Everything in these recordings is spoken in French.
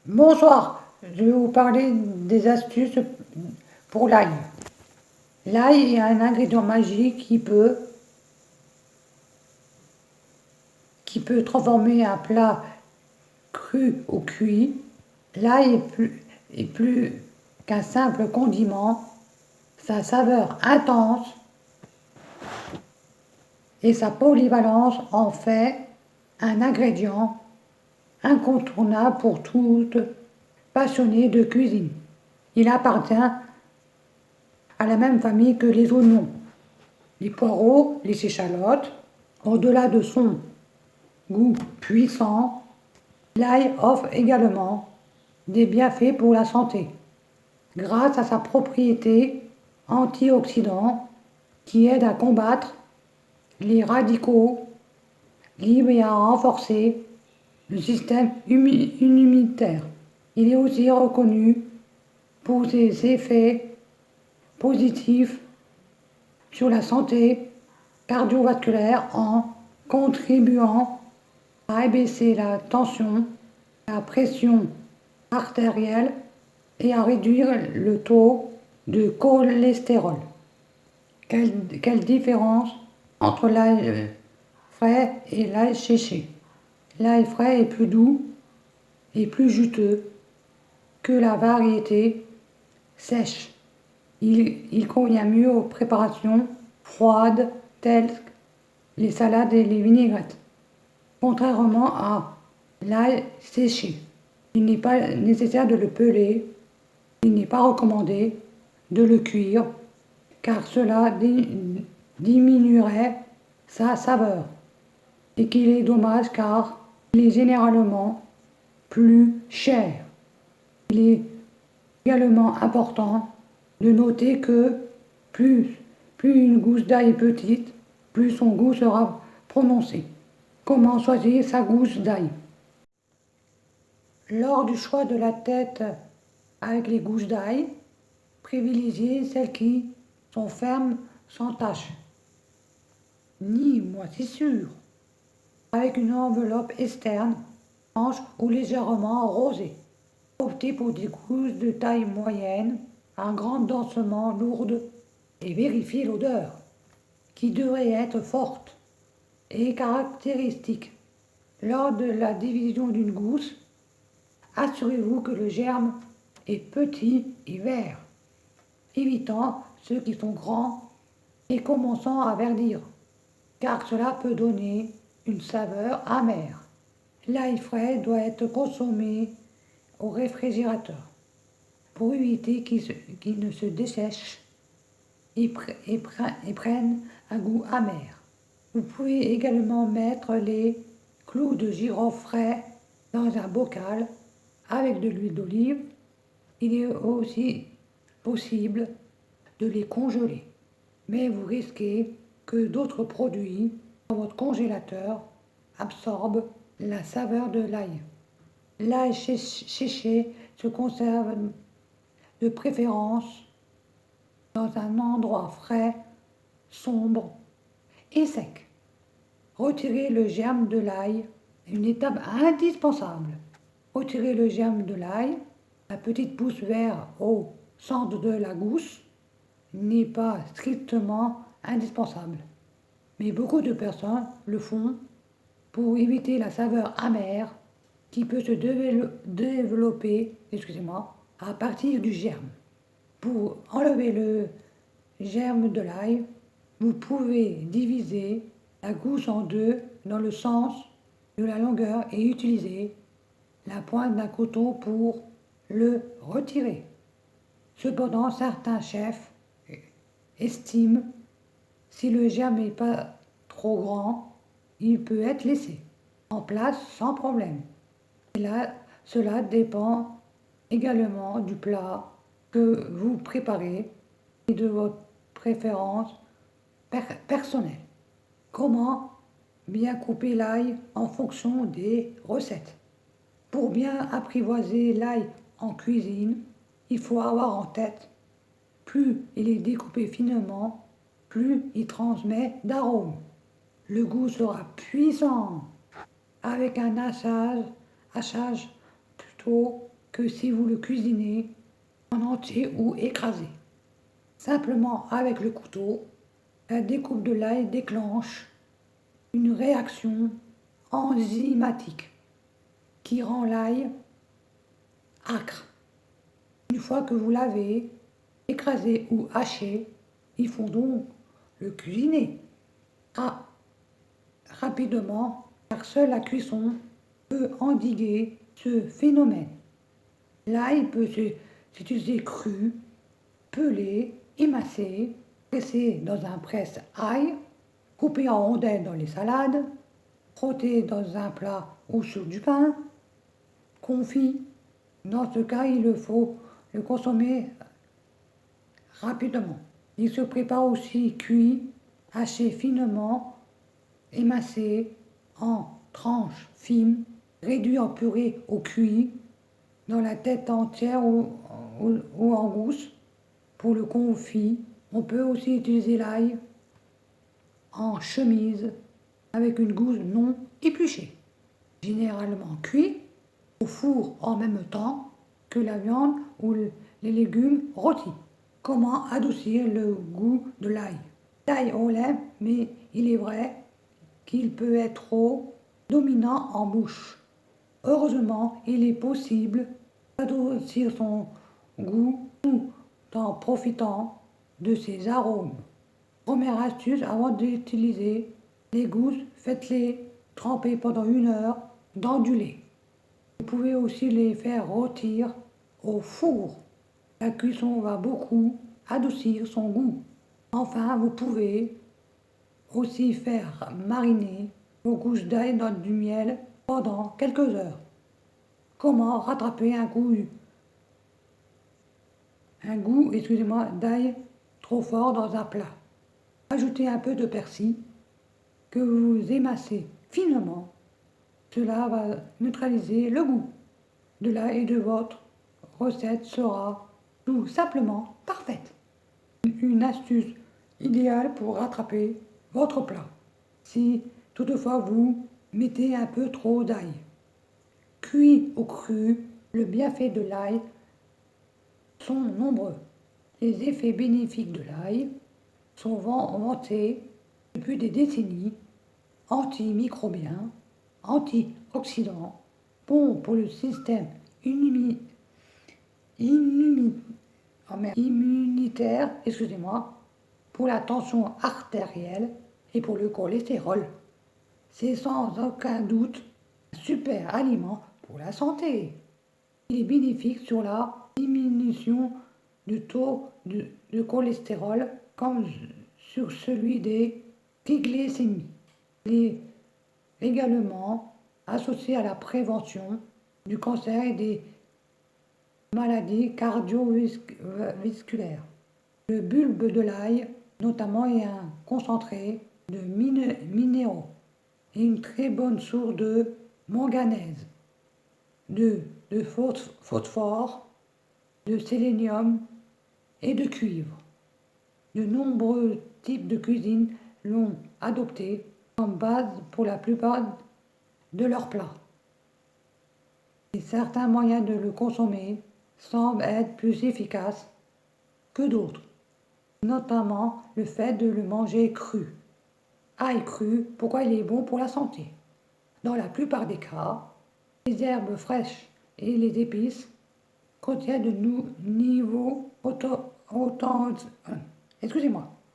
Bonsoir, je vais vous parler des astuces pour l'ail. L'ail est un ingrédient magique qui peut transformer un plat cru ou cuit. L'ail est plus qu'un simple condiment, sa saveur intense et sa polyvalence en fait un ingrédient incontournable pour toute passionnée de cuisine. Il appartient à la même famille que les oignons, les poireaux, les échalotes. Au-delà de son goût puissant, l'ail offre également des bienfaits pour la santé, grâce à sa propriété antioxydante qui aide à combattre les radicaux libres et à renforcer le système immunitaire. Il est aussi reconnu pour ses effets positifs sur la santé cardiovasculaire en contribuant à abaisser la tension, la pression artérielle et à réduire le taux de cholestérol. Quelle différence entre l'ail frais et l'ail séché? L'ail frais est plus doux et plus juteux que la variété sèche. Il convient mieux aux préparations froides telles que les salades et les vinaigrettes. Contrairement à l'ail séché, il n'est pas nécessaire de le peler, il n'est pas recommandé de le cuire car cela diminuerait sa saveur et qu'il est dommage car il est généralement plus cher. Il est également important de noter que plus une gousse d'ail est petite, plus son goût sera prononcé. Comment choisir sa gousse d'ail? Lors du choix de la tête avec les gousses d'ail, privilégiez celles qui sont fermes sans tache, ni moisissure, avec une enveloppe externe blanche ou légèrement rosée. Optez pour des gousses de taille moyenne, un grand densement lourde et vérifiez l'odeur, qui devrait être forte et caractéristique. Lors de la division d'une gousse, assurez-vous que le germe est petit et vert, évitant ceux qui sont grands et commençant à verdir, car cela peut donner une saveur amère. L'ail frais doit être consommé au réfrigérateur pour éviter qu'il ne se dessèche et prenne un goût amer. Vous pouvez également mettre les clous de girofle frais dans un bocal avec de l'huile d'olive. Il est aussi possible de les congeler, mais vous risquez que d'autres produits dans votre congélateur absorbent la saveur de l'ail. L'ail séché se conserve de préférence dans un endroit frais, sombre et sec. Retirez le germe de l'ail, une étape indispensable. Retirez le germe de l'ail, la petite pousse verte au centre de la gousse n'est pas strictement indispensable, mais beaucoup de personnes le font pour éviter la saveur amère qui peut se développer à partir du germe. Pour enlever le germe de l'ail, vous pouvez diviser la gousse en deux dans le sens de la longueur et utiliser la pointe d'un couteau pour le retirer. Cependant, certains chefs estiment si le germe n'est pas trop grand, il peut être laissé en place sans problème. Et là, cela dépend également du plat que vous préparez et de votre préférence personnelle. Comment bien couper l'ail en fonction des recettes? Pour bien apprivoiser l'ail en cuisine, il faut avoir en tête, plus il est découpé finement, plus il transmet d'arômes. Le goût sera puissant avec un hachage plutôt que si vous le cuisinez en entier ou écrasé. Simplement avec le couteau, la découpe de l'ail déclenche une réaction enzymatique qui rend l'ail âcre. Une fois que vous l'avez écrasé ou haché, il faut donc le cuisiner rapidement, car seule la cuisson peut endiguer ce phénomène. L'ail peut s'utiliser cru, pelé, émincé, pressé dans un presse-ail, coupé en rondelles dans les salades, frotté dans un plat ou sur du pain, confit. Dans ce cas, il faut le consommer rapidement. Il se prépare aussi cuit, haché finement, émincé en tranches fines, réduit en purée ou cuit, dans la tête entière ou en gousse. Pour le confit, on peut aussi utiliser l'ail en chemise avec une gousse non épluchée, généralement cuit au four en même temps que la viande ou les légumes rôtis. Comment adoucir le goût de l'ail? L'ail on l'aime, mais il est vrai qu'il peut être trop dominant en bouche. Heureusement, il est possible d'adoucir son goût tout en profitant de ses arômes. Première astuce, avant d'utiliser les gousses, faites-les tremper pendant 1 heure dans du lait. Vous pouvez aussi les faire rôtir au four. La cuisson va beaucoup adoucir son goût. Enfin, vous pouvez aussi faire mariner vos gousses d'ail dans du miel pendant quelques heures. Comment rattraper un goût d'ail trop fort dans un plat? Ajoutez un peu de persil que vous émincez finement. Cela va neutraliser le goût de l'ail et de votre recette sera tout simplement parfaite. Une astuce idéale pour rattraper votre plat. Si toutefois vous mettez un peu trop d'ail. Cuit ou cru, le bienfait de l'ail sont nombreux. Les effets bénéfiques de l'ail sont vantés depuis des décennies: antimicrobiens, antioxydants, bon pour le système immunitaire, pour la tension artérielle et pour le cholestérol. C'est sans aucun doute un super aliment pour la santé. Il est bénéfique sur la diminution du taux de cholestérol comme sur celui des triglycémies. Il est également associé à la prévention du cancer et des maladies cardiovasculaires. Le bulbe de l'ail, notamment, est un concentré de minéraux et une très bonne source de manganèse, de phosphore, de sélénium et de cuivre. De nombreux types de cuisine l'ont adopté comme base pour la plupart de leurs plats. Et certains moyens de le consommer semblent être plus efficaces que d'autres, notamment le fait de le manger cru. Ail cru, pourquoi il est bon pour la santé? Dans la plupart des cas, les herbes fraîches et les épices contiennent de niveaux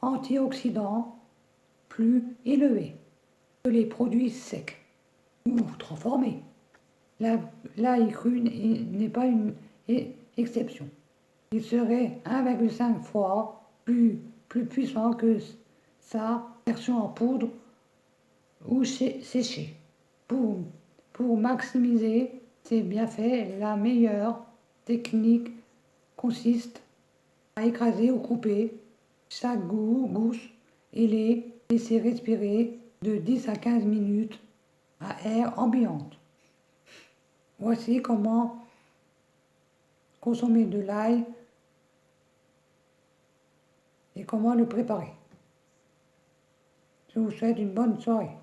antioxydants plus élevés que les produits secs ou transformés. L'ail cru n'est pas une exception. Il serait 1,5 fois plus puissant que sa version en poudre ou séchée. Pour maximiser ses bienfaits, la meilleure technique consiste à écraser ou couper chaque gousse et les laisser respirer de 10 à 15 minutes à air ambiante. Voici comment consommer de l'ail et comment le préparer. Je vous souhaite une bonne soirée.